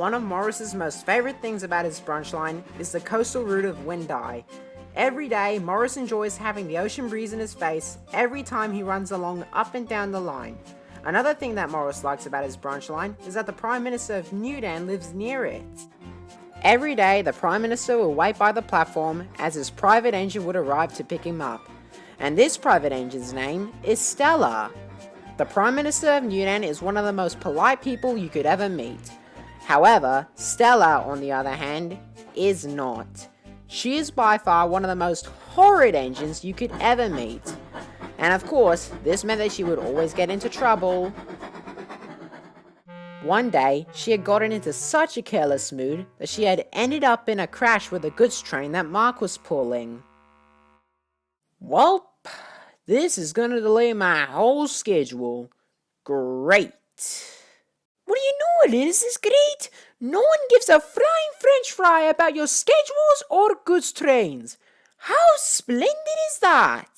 One of Morris's most favourite things about his brunch line is the coastal route of Windeye. Every day, Morris enjoys having the ocean breeze in his face every time he runs along up and down the line. Another thing that Morris likes about his brunch line is that the Prime Minister of Newdan lives near it. Every day, the Prime Minister will wait by the platform as his private engine would arrive to pick him up. And this private engine's name is Stella. The Prime Minister of Newdan is one of the most polite people you could ever meet. However, Stella, on the other hand, is not. She is by far one of the most horrid engines you could ever meet. And of course, this meant that she would always get into trouble. One day, she had gotten into such a careless mood that she had ended up in a crash with a goods train that Mark was pulling. Welp, this is gonna delay my whole schedule. Great. What do you know it is great? No one gives a flying French fry about your schedules or goods trains. How splendid is that?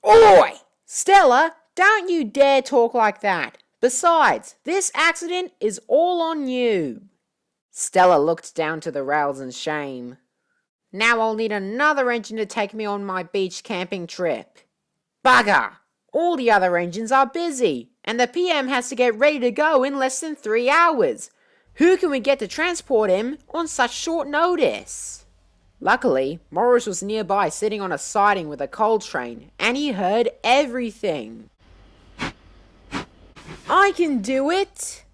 Oi! Stella, don't you dare talk like that. Besides, this accident is all on you. Stella looked down to the rails in shame. Now I'll need another engine to take me on my beach camping trip. Bugger! All the other engines are busy, and the PM has to get ready to go in less than 3 hours. Who can we get to transport him on such short notice? Luckily, Morris was nearby sitting on a siding with a coal train, and he heard everything. I can do it!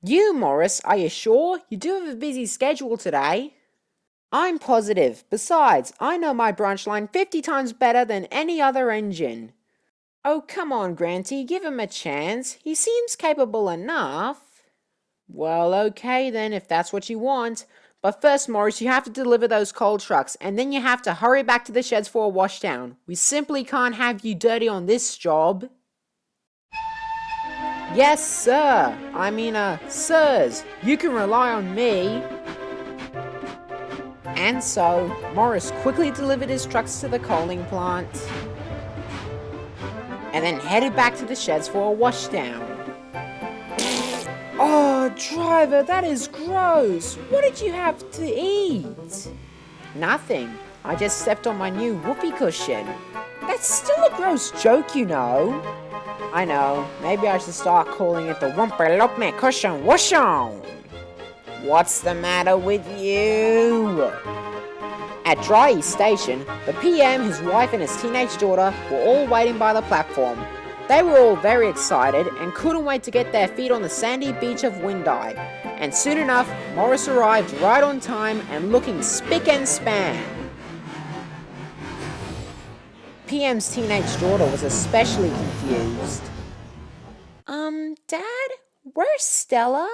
You, Morris, are you sure? You do have a busy schedule today. I'm positive. Besides, I know my brunch line 50 times better than any other engine. Oh, come on, Granty, give him a chance. He seems capable enough. Well, okay then, if that's what you want. But first, Morris, you have to deliver those coal trucks, and then you have to hurry back to the sheds for a washdown. We simply can't have you dirty on this job. Yes, sir. Sirs, you can rely on me. And so, Morris quickly delivered his trucks to the coaling plant, and then headed back to the sheds for a washdown. Oh, driver, that is gross. What did you have to eat? Nothing. I just stepped on my new whoopee cushion. That's still a gross joke, you know. I know. Maybe I should start calling it the Wumpalope Cushion Washon. What's the matter with you? At Dry East Station, the PM, his wife and his teenage daughter were all waiting by the platform. They were all very excited and couldn't wait to get their feet on the sandy beach of Windeye. And soon enough, Morris arrived right on time and looking spick and span. PM's teenage daughter was especially confused. Dad, where's Stella?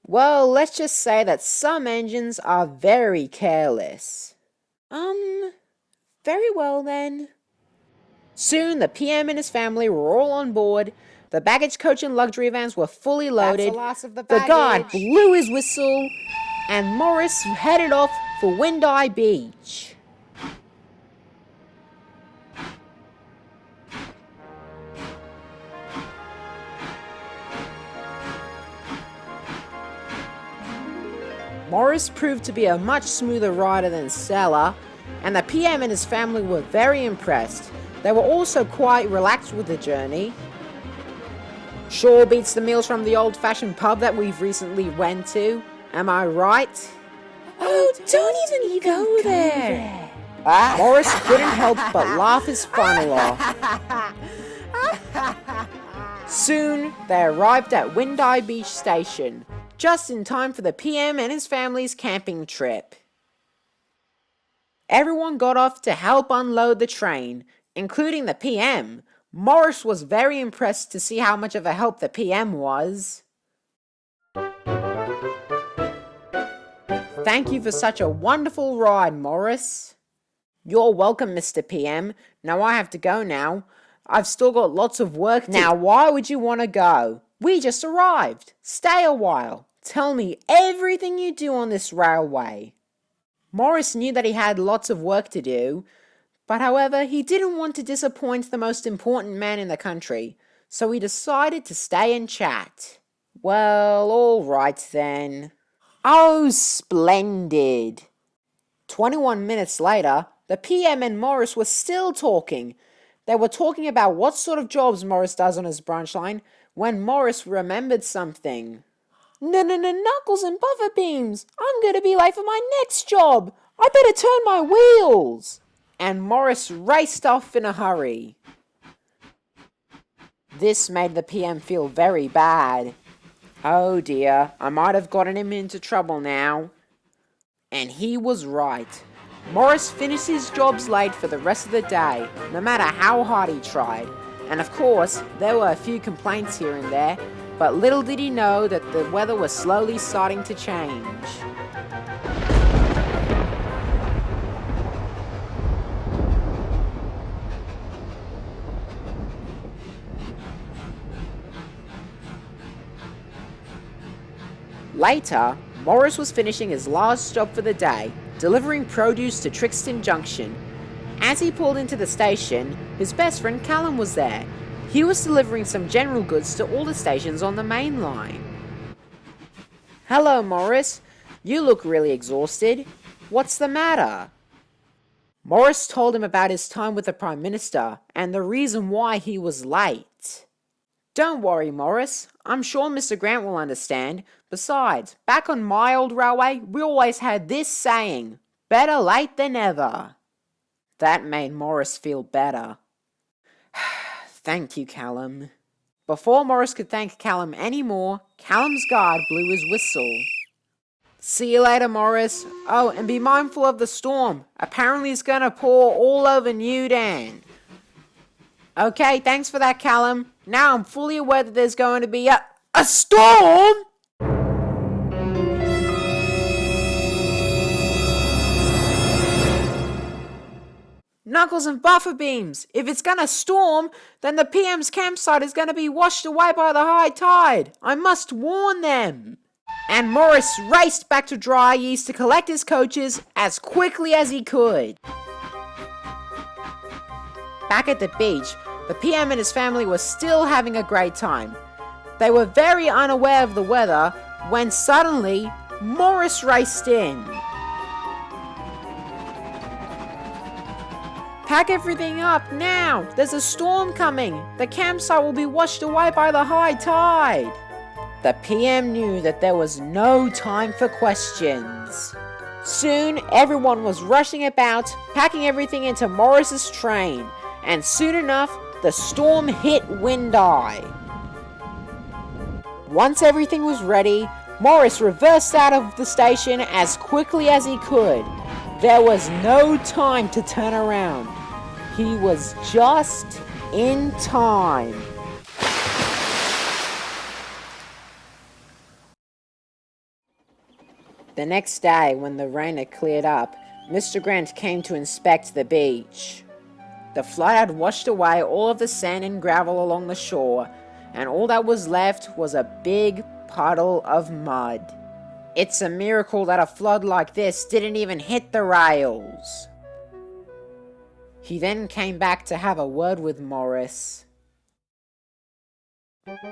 Well, let's just say that some engines are very careless. Very well then. Soon, the PM and his family were all on board. The baggage coach and luxury vans were fully loaded. That's the last of the The baggage. guard blew his whistle, and Morris headed off for Windeye Beach. Morris proved to be a much smoother rider than Stella, and the PM and his family were very impressed. They were also quite relaxed with the journey. Sure beats the meals from the old-fashioned pub that we've recently went to. Am I right? Oh, don't even go there. Morris couldn't help but laugh his funnel off. Soon, they arrived at Windeye Beach Station, just in time for the PM and his family's camping trip. Everyone got off to help unload the train, including the PM. Morris was very impressed to see how much of a help the PM was. Thank you for such a wonderful ride, Morris. You're welcome, Mr. PM. Now I have to go now. I've still got lots of work to... Now, why would you want to go? We just arrived. Stay a while. Tell me everything you do on this railway. Morris knew that he had lots of work to do, but however, he didn't want to disappoint the most important man in the country, so he decided to stay and chat. Well, all right then. Oh, splendid. 21 minutes later, the PM and Morris were still talking. They were talking about what sort of jobs Morris does on his branch line when Morris remembered something. Knuckles and buffer beams. I'm gonna be late for my next job. I better turn my wheels. And Morris raced off in a hurry. This made the PM feel very bad. Oh dear, I might have gotten him into trouble now. And he was right. Morris finished his jobs late for the rest of the day, no matter how hard he tried. And of course, there were a few complaints here and there, but little did he know that the weather was slowly starting to change. Later, Morris was finishing his last job for the day, delivering produce to Trixton Junction. As he pulled into the station, his best friend Callum was there. He was delivering some general goods to all the stations on the main line. Hello, Morris. You look really exhausted. What's the matter? Morris told him about his time with the Prime Minister and the reason why he was late. Don't worry, Morris. I'm sure Mr. Grant will understand. Besides, back on my old railway, we always had this saying, better late than never. That made Morris feel better. Thank you, Callum. Before Morris could thank Callum anymore, Callum's guard blew his whistle. See you later, Morris. Oh, and be mindful of the storm. Apparently it's gonna pour all over New Dan. Okay, thanks for that, Callum. Now I'm fully aware that there's going to be a storm! Knuckles and buffer beams! If it's gonna storm, then the PM's campsite is gonna be washed away by the high tide. I must warn them. And Morris raced back to Dry East to collect his coaches as quickly as he could. Back at the beach, the PM and his family were still having a great time. They were very unaware of the weather when suddenly Morris raced in. Pack everything up now! There's a storm coming! The campsite will be washed away by the high tide! The PM knew that there was no time for questions. Soon, everyone was rushing about, packing everything into Morris's train, and soon enough, the storm hit Windeye. Once everything was ready, Morris reversed out of the station as quickly as he could. There was no time to turn around. He was just in time. The next day, when the rain had cleared up, Mr. Grant came to inspect the beach. The flood had washed away all of the sand and gravel along the shore, and all that was left was a big puddle of mud. It's a miracle that a flood like this didn't even hit the rails. He then came back to have a word with Morris.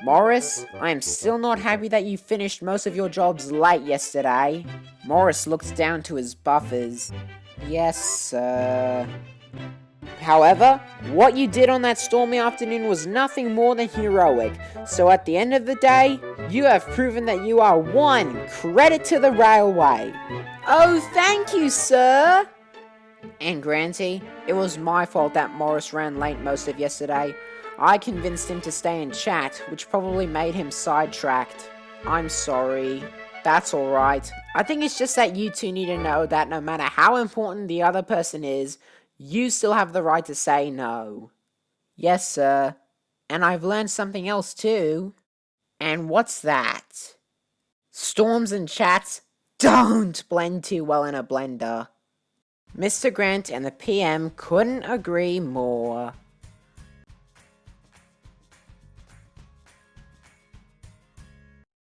Morris, I am still not happy that you finished most of your jobs late yesterday. Morris looked down to his buffers. Yes, sir. However, what you did on that stormy afternoon was nothing more than heroic, so at the end of the day, you have proven that you are one credit to the railway. Oh, thank you, sir. And Granty, it was my fault that Morris ran late most of yesterday. I convinced him to stay and chat, which probably made him sidetracked. I'm sorry. That's alright. I think it's just that you two need to know that no matter how important the other person is, you still have the right to say no. Yes, sir. And I've learned something else too. And what's that? Storms and chats don't blend too well in a blender. Mr. Grant and the PM couldn't agree more.